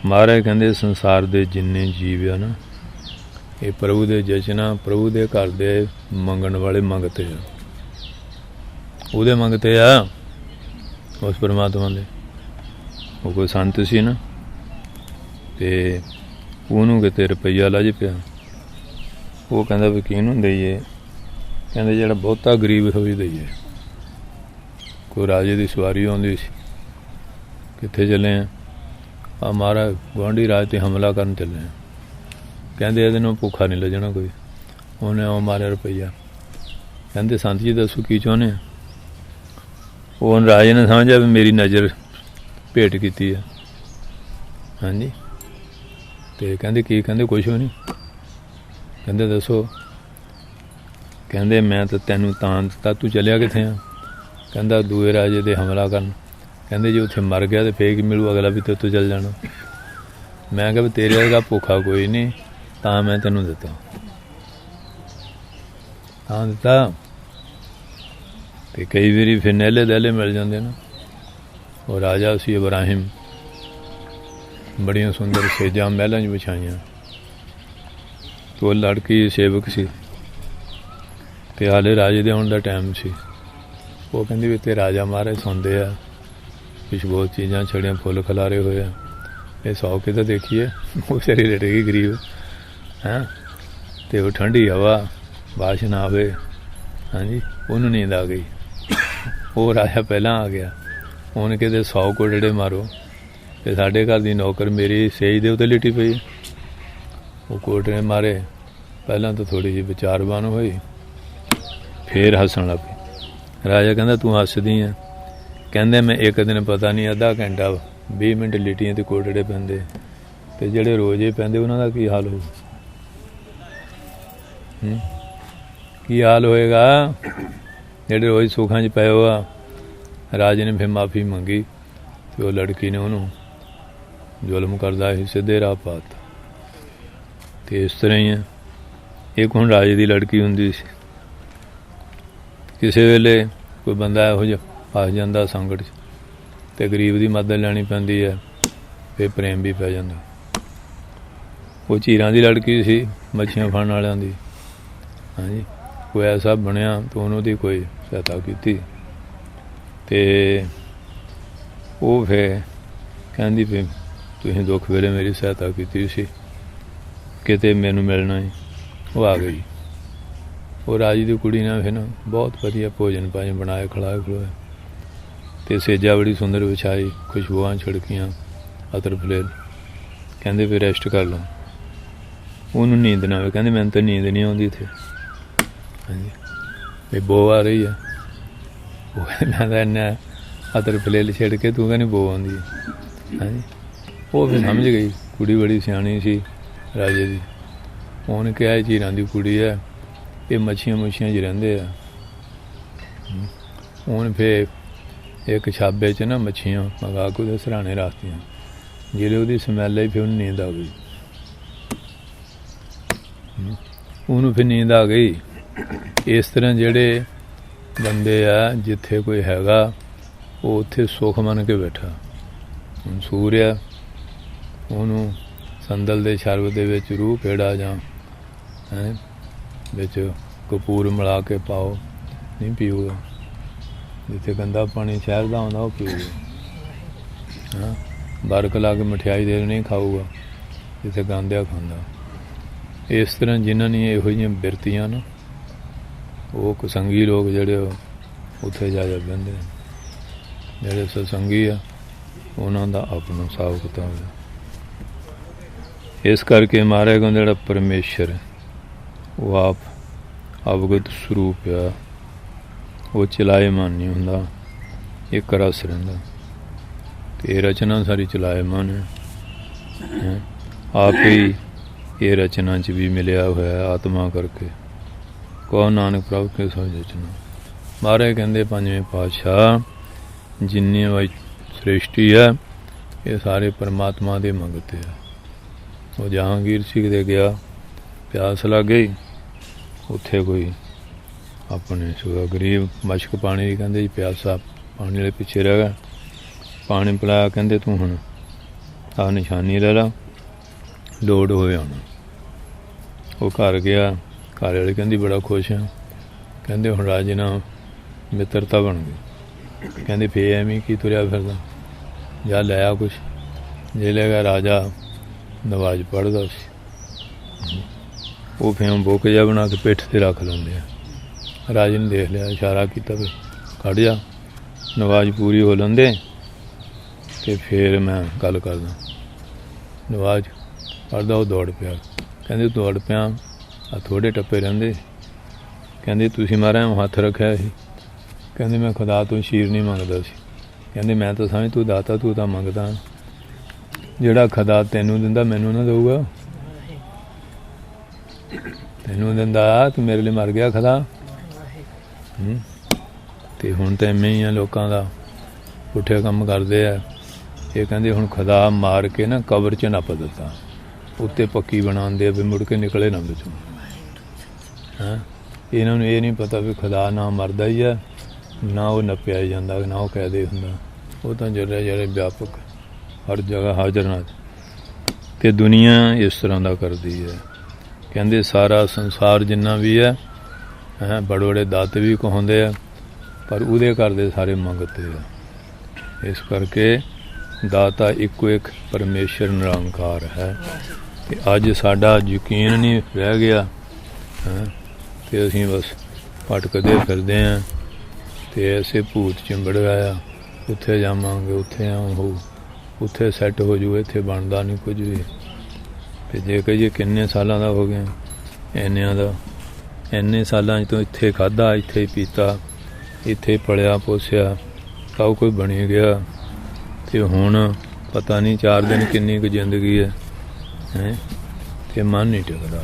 महाराज कहते संसार के जिन्ने जीव है ना, ये प्रभु के जचना, प्रभु के घर दे मंगण वाले मंगते हैं। ਉਹਦੇ ਮੰਗਤੇ ਆ ਉਸ परमात्मा ਦੇ। ਉਹ ਕੋਈ ਸੰਤ ਸੀ ਨਾ, ਤੇ ਉਹਨੂੰ ਕਿਤੇ ਰੁਪਈਆ ਲੱਜ ਪਿਆ। ਉਹ ਕਹਿੰਦਾ ਵੀ ਕਿਹਨੂੰ ਦਈਏ? ਕਹਿੰਦੇ ਜਿਹੜਾ ਬਹੁਤਾ ਗਰੀਬ ਹੋਈ ਦਈਏ। ਕੋਈ ਰਾਜੇ ਦੀ ਸਵਾਰੀ ਆਉਂਦੀ ਸੀ, ਕਿੱਥੇ ਚੱਲੇ ਆ ਮਹਾਰਾਜ ਗੁਆਂਢੀ ਰਾਜ 'ਤੇ ਹਮਲਾ ਕਰਨ ਚੱਲੇ ਆ। ਕਹਿੰਦੇ ਇਹਦੇ ਨੂੰ ਭੁੱਖਾ ਨਹੀਂ ਲੱਜਣਾ ਕੋਈ। ਉਹਨੇ ਉਹ ਮਾਰਿਆ ਰੁਪਈਆ। ਕਹਿੰਦੇ ਸੰਤ ਜੀ ਦੱਸੋ ਕੀ ਚਾਹੁੰਦੇ ਆ? ਉਹ ਰਾਜੇ ਨੇ ਸਮਝਿਆ ਵੀ ਮੇਰੀ ਨਜ਼ਰ ਭੇਟ ਕੀਤੀ ਹੈ। ਹਾਂਜੀ, ਤੇ ਕਹਿੰਦੇ ਕੀ? ਕਹਿੰਦੇ ਕੁਛ ਵੀ ਨਹੀਂ। ਕਹਿੰਦੇ ਦੱਸੋ? ਕਹਿੰਦੇ ਮੈਂ ਤਾਂ ਤੈਨੂੰ ਤਾਂ ਦਿੱਤਾ, ਤੂੰ ਚੱਲਿਆ ਕਿੱਥੇ ਆ? ਕਹਿੰਦਾ ਦੂਏ ਰਾਜੇ ਦੇ ਹਮਲਾ ਕਰਨ। ਕਹਿੰਦੇ ਜੇ ਉੱਥੇ ਮਰ ਗਿਆ ਤਾਂ ਫੇਰ ਕੀ ਮਿਲੂ, ਅਗਲਾ ਵੀ ਤੇਰੇ ਤੋਂ ਚੱਲ ਜਾਣਾ। ਮੈਂ ਕਿਹਾ ਵੀ ਤੇਰੇ ਵਰਗਾ ਭੁੱਖਾ ਕੋਈ ਨਹੀਂ, ਤਾਂ ਮੈਂ ਤੈਨੂੰ ਦਿੱਤਾ, ਤਾਂ ਦਿੱਤਾ। ਤੇ ਕਈ ਵਾਰੀ ਫਿਰ ਨਹਿਲੇ ਦਹਿਲੇ ਮਿਲ ਜਾਂਦੇ ਨਾ। ਉਹ ਰਾਜਾ ਸੀ ਇਬਰਾਹਿਮ, ਬੜੀਆਂ ਸੁੰਦਰ ਸੇਜਾਂ ਮਹਿਲਾਂ 'ਚ ਵਿਛਾਈਆਂ। ਤੇ ਉਹ ਲੜਕੀ ਸੇਵਕ ਸੀ, ਤੇ ਹਾਲੇ ਰਾਜੇ ਦੇ ਆਉਣ ਦਾ ਟਾਈਮ ਸੀ। ਉਹ ਕਹਿੰਦੀ ਵੀ ਤੇ ਰਾਜਾ ਮਹਾਰਾਜ ਸੌਂਦੇ ਆ, ਕੁਛ ਬਹੁਤ ਚੀਜ਼ਾਂ ਛੜੀਆਂ, ਫੁੱਲ ਖਿਲਾਰੇ ਹੋਏ ਆ, ਇਹ ਸੌ ਕੇ ਤਾਂ ਦੇਖੀਏ। ਉਹ ਸਾਰੀ ਲੜੇਗੀ ਗਰੀਬ ਹੈਂ। ਤੇ ਉਹ ਠੰਡੀ ਹਵਾ, ਬਾਰਿਸ਼ ਨਾ ਆਵੇ। ਹਾਂਜੀ, ਉਹਨੂੰ ਨੀਂਦ ਆ ਗਈ। ਉਹ ਰਾਜਾ ਪਹਿਲਾਂ ਆ ਗਿਆ। ਉਹਨੇ ਕਿਤੇ 100 ਕੋਟੜੇ ਮਾਰੋ, ਤੇ ਸਾਡੇ ਘਰ ਦੀ ਨੌਕਰ ਮੇਰੀ ਸੇਜ ਦੇ ਉੱਤੇ ਲਿਟੀ ਪਈ। ਉਹ ਕੋਟੜੇ ਮਾਰੇ, ਪਹਿਲਾਂ ਤਾਂ ਥੋੜ੍ਹੀ ਜਿਹੀ ਵਿਚਾਰਵਾਨ ਹੋਈ, ਫੇਰ ਹੱਸਣ ਲੱਗ ਪਈ। ਰਾਜਾ ਕਹਿੰਦਾ ਤੂੰ ਹੱਸਦੀ ਆ? ਕਹਿੰਦੇ ਮੈਂ ਇੱਕ ਦਿਨ ਪਤਾ ਨਹੀਂ ਅੱਧਾ ਘੰਟਾ 20 ਮਿੰਟ ਲਿਟੀਆਂ ਤੇ ਕੋਟੜੇ ਪੈਂਦੇ, ਤੇ ਜਿਹੜੇ ਰੋਜ਼ੇ ਪੈਂਦੇ ਉਹਨਾਂ ਦਾ ਕੀ ਹਾਲ ਹੋਊ? ਕੀ ਹਾਲ ਹੋਏਗਾ ਜਿਹੜੇ ਰੋਜ਼ ਸੁੱਖਾਂ 'ਚ ਪਏ ਹੋ ਆ? ਰਾਜੇ ਨੇ ਫਿਰ ਮਾਫੀ ਮੰਗੀ, ਤੇ ਉਹ ਲੜਕੀ ਨੇ ਉਹਨੂੰ ਜ਼ੁਲਮ ਕਰਦਾ ਸੀ ਸਿੱਧੇ ਰਾਹ ਪਾਤਾ। ਤੇ ਇਸ ਤਰ੍ਹਾਂ ਹੀ ਹੈ। ਇੱਕ ਹੁਣ ਰਾਜੇ ਦੀ ਲੜਕੀ ਹੁੰਦੀ ਸੀ। ਕਿਸੇ ਵੇਲੇ ਕੋਈ ਬੰਦਾ ਇਹੋ ਜਿਹਾ ਫਸ ਜਾਂਦਾ ਸੰਕਟ 'ਚ, ਤੇ ਗਰੀਬ ਦੀ ਮਦਦ ਲੈਣੀ ਪੈਂਦੀ ਹੈ, ਫਿਰ ਪ੍ਰੇਮ ਵੀ ਪੈ ਜਾਂਦਾ। ਉਹ ਝੀਰਾਂ ਦੀ ਲੜਕੀ ਸੀ, ਮੱਛੀਆਂ ਫੜਨ ਵਾਲਿਆਂ ਦੀ। ਹਾਂਜੀ, ਕੋਈ ਐਸਾ ਬਣਿਆ ਤਾਂ ਉਹਨੂੰ ਦੀ ਕੋਈ ਸਹਾਇਤਾ ਕੀਤੀ, ਤੇ ਉਹ ਫਿਰ ਕਹਿੰਦੀ ਵੀ ਤੁਸੀਂ ਦੁੱਖ ਵੇਲੇ ਮੇਰੀ ਸਹਾਇਤਾ ਕੀਤੀ ਸੀ, ਕਿਤੇ ਮੈਨੂੰ ਮਿਲਣਾ ਹੈ। ਉਹ ਆ ਗਈ। ਉਹ ਰਾਜੀ ਦੀ ਕੁੜੀ ਨੇ ਫਿਰ ਨਾ ਬਹੁਤ ਵਧੀਆ ਭੋਜਨ ਭਾਜਨ ਬਣਾਏ, ਖਿਲਾਏ ਖਲੋਏ, ਤੇ ਸੇਜਾ ਬੜੀ ਸੁੰਦਰ ਵਿਛਾਈ, ਖੁਸ਼ਬੂਆਂ ਛਿੜਕੀਆਂ, ਅਤਰ ਫਲੇਲ। ਕਹਿੰਦੇ ਫਿਰ ਰੈਸਟ ਕਰ ਲਓ। ਉਹਨੂੰ ਨੀਂਦ ਨਾ ਆਵੇ। ਕਹਿੰਦੇ ਮੈਨੂੰ ਤਾਂ ਨੀਂਦ ਨਹੀਂ ਆਉਂਦੀ ਇੱਥੇ। ਹਾਂਜੀ, ਇਹ ਬੋ ਆ ਰਹੀ ਹੈ। ਉਹ ਕਹਿੰਦਾ ਇੰਨਾ ਅਤਰ ਫਲੇਲ ਛਿੜ ਕੇ ਤੂੰ ਕਹਿੰਦੀ ਬੋ ਆਉਂਦੀ ਹੈ। ਹਾਂਜੀ, ਉਹ ਫਿਰ ਸਮਝ ਗਈ। ਕੁੜੀ ਬੜੀ ਸਿਆਣੀ ਸੀ ਰਾਜੇ ਦੀ। ਉਹਨੇ ਕਿਹਾ ਇਹ ਝੀਰਾਂ ਦੀ ਕੁੜੀ ਹੈ, ਇਹ ਮੱਛੀਆਂ ਮੁੱਛੀਆਂ 'ਚ ਰਹਿੰਦੇ ਆ। ਉਹਨੇ ਫਿਰ ਇੱਕ ਛਾਬੇ 'ਚ ਨਾ ਮੱਛੀਆਂ ਮੰਗਾ ਕੇ ਉਹਦੇ ਸਿਰਹਾਣੇ ਰੱਖਤੀਆਂ। ਜਿਹੜੇ ਉਹਦੀ ਸਮੈਲ ਆਈ ਫਿਰ ਉਹਨੂੰ ਨੀਂਦ ਆ ਗਈ। ਉਹਨੂੰ ਫਿਰ ਨੀਂਦ ਆ ਗਈ। ਇਸ ਤਰ੍ਹਾਂ ਜਿਹੜੇ ਬੰਦੇ ਆ, ਜਿੱਥੇ ਕੋਈ ਹੈਗਾ ਉਹ ਉੱਥੇ ਸੁੱਖ ਮੰਨ ਕੇ ਬੈਠਾ। ਹੁਣ ਸੂਰਿਆ ਉਹਨੂੰ ਸੰਦਲ ਦੇ ਸ਼ਰਬਤ ਦੇ ਵਿੱਚ ਰੂਹ ਪੇੜਾ ਜਾਂ ਵਿੱਚ ਕਪੂਰ ਮਿਲਾ ਕੇ ਪਾਓ, ਨਹੀਂ ਪੀਊਗਾ। ਜਿੱਥੇ ਗੰਦਾ ਪਾਣੀ ਸ਼ਹਿਰ ਦਾ ਆਉਂਦਾ ਉਹ ਪੀਊਗਾ। ਹਾਂ, ਬਰਕ ਲਾ ਕੇ ਮਠਿਆਈ ਦੇ ਨਹੀਂ ਖਾਊਗਾ, ਜਿੱਥੇ ਗਾਂਦਿਆ ਖਾਂਦਾ। ਇਸ ਤਰ੍ਹਾਂ ਜਿਨ੍ਹਾਂ ਨੇ ਇਹੋ ਜਿਹੀਆਂ ਬਿਰਤੀਆਂ ਨਾ, ਉਹ ਕੁਸੰਗੀ ਲੋਕ ਜਿਹੜੇ ਉੱਥੇ ਜਾ ਬਹਿੰਦੇ। ਜਿਹੜੇ ਸਤਸੰਗੀ ਆ ਉਹਨਾਂ ਦਾ ਆਪਣਾ ਹਿਸਾਬ ਕਿਤਾਬ ਹੈ। ਇਸ ਕਰਕੇ ਮਹਾਰਾਜ ਕਹਿੰਦੇ ਜਿਹੜਾ ਪਰਮੇਸ਼ਰ वो आप अवगत स्वरूप आ, वो चलाएमान नहीं हुंदा, एक रस रहिंदा। ते ये रचना सारी चलाएमान है, आप ही ये रचना च भी मिलिया होया आत्मा करके। कहो नानक प्रभु के सब रचना। महाराज कहंदे पंजवें पातशाह जिन्नी सृष्टि है ये सारे परमात्मा दे मंगते है। वो जहांगीर सिंह दे गया, प्यास लग गई, उत्थे कोई अपने सुगा गरीब मशक पानी कहंदे जी प्यासा पानी वाले पिछे रह गया, पानी पिलाया, कहंदे तू हुण आ निशानी ले ला, लोड़ होए आना। वो घर गया, घर वाले कहंदी बड़ा खुश है, कहंदे हुण राजे नाल मित्रता बन गई। कहंदे फे एवें की तुरया फिरदा, जा लिया कुछ। जे ले गया राजा नवाज पढ़दा सी, वो फिर बुक जा बना के पिठ ते रख लेंदे। राजे ने देख लिया, इशारा किया भी कट जा, नवाज पूरी हो लेंदे ते फिर मैं गल करदा। नवाज पढ़दा वो दौड़ पिया, कहंदे दौड़ पिया आ थोड़े टप्पे रहिंदे, कहंदे तुसीं महाराज हत्थ रखिया सी, कहंदे मैं खुदा तो शीर नहीं मंगदा सी, कहंदे मैं तो समझ तू दाता तू तो मंगदा, जिहड़ा खुदा तैनू दिंदा मैनू ना दऊगा, तैनू दिंदा तू मेरे लिए मर गया खुदा। ते हुण तो इवें ही आ, लोकां दा पुठे काम करदे आ। ये कहंदे हुण खुदा मार के ना कबर च नप दिता, उत्ते पक्की बनांदे भी मुड़ के निकले ना विचों। इन्हां नूं ये नहीं पता भी खुदा ना मरदा ही है, ना वो नप्या जाता, ना वो कैदे हुंदा, वो तो जड़े जड़े व्यापक हर जगह हाजर ना। ते दुनिया इस तरह का करती है, कहंदे सारा संसार जिन्ना भी है बड़े बड़े दाते भी कहाउंदे आ, पर उहदे घर दे सारे मंगते आ। इस करके दाता इक्को एक परमेश्वर निरंकार है। ते अज साडा यकीन नहीं रह गया, ते असीं बस भटकदे फिरदे हैं, ते ऐसे भूत चिंबड़ गया, उत्थे जावांगे उत्थे हो, उत्थे सैट हो जू, इत्थे बनदा नहीं कुछ भी। ते जे कहिए किन्ने सालां दा हो गया, इन्नियां दा, इन्ने सालां तो इत्थे खाधा, इत्थे पीता, इत्थे पलिया पोसिया, सब कुछ बनी गया। ते हुण पता नहीं 4 दिन किन्नी कुछ जिंदगी है, ते मन नहीं टिकदा,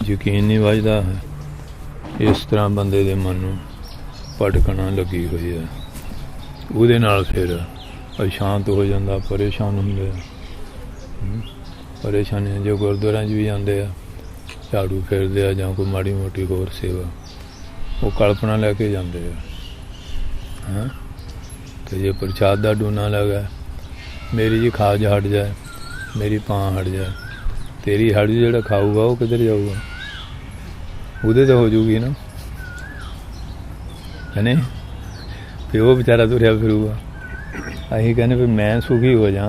यकीन नहीं वजदा है। इस तरह बंदे दे मन नूं भटकना लगी हुई है, उहदे नाल फिर अशांत हो जाता, परेशान हुंदे। परेशानियां जो गुरुद्वारियां भी जाते हैं, झाड़ू फेरते हैं जां कोई माड़ी मोटी होर सेवा, वो कल्पना लैके जाते हैं। तो जे प्रसाद का डूना लगा, मेरी जी खाज हट जाए, मेरी पां हट जाए, तेरी हट जाए, जो खाऊगा वो किधर जाऊगा, उहदे तो हो जूगी ना, है नहीं? फिर वो बेचारा तुरया फिरूगा। असीं कहने भी मैं सुखी हो जा,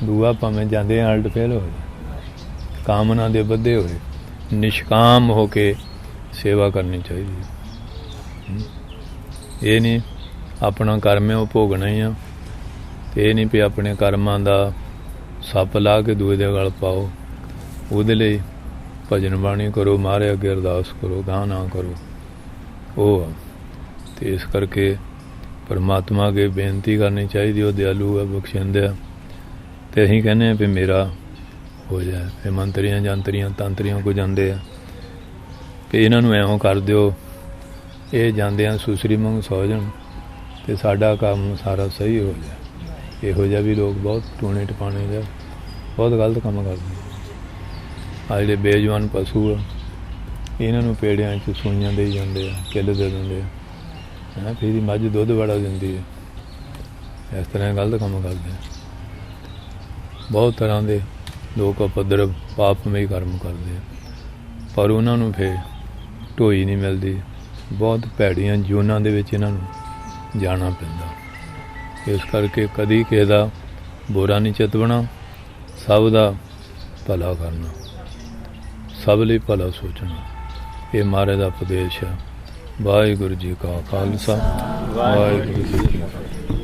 दूआ भावें जांदे अल्ट फेल हो जाए। कामना दे बद्धे होए निष्काम हो के सेवा करनी चाहिए। ये नहीं अपना कर्म है वो भोगना ही आ, ये नहीं भी अपने कर्मां दा सप ला के दूए दे गल पाओ। उहदे लई भजन बाणी करो, महाराज अगे अरदास करो, गां ना करो। वो तो इस करके परमात्मा अगे बेनती करनी चाहिए, वो दयालु है, बख्शिंदा। तो असीं कहने भी मेरा हो जाए। फिर मंत्रियां जंतरियां तंत्रियां को जाते हैं भी इन्हां नूं ऐवें कर दिओ, ये जाते हैं सुसरी मंग सौ जन, तो साडा काम सारा सही हो जाए। इहो जिहा भी लोग बहुत टूणे टपाने जा बहुत गलत काम करते हैं। आ जिहड़े बेजवान पशु आ, इन्हां नूं पेड़ियां च सूइयां देई जांदे आ, किल दे दिंदे आ, फिर मझ दुध बड़ा दिंदी है। इस तरह गलत काम करते हैं। बहुत तरह के लोग उपद्रव पापमई कर्म करते हैं, पर उन्होंने फिर ढोई नहीं मिलती। बहुत भैड़ियां जोनां दे विच इन्हां नूं जाना पैंदा। इस करके कदी किसी दा बुरा नहीं चितवना, सब दा भला करना, सब लई भला सोचना। ये महाराज दा उपदेश है। वाहिगुरू जी का खालसा, वाहिगुरू जी की फतेह।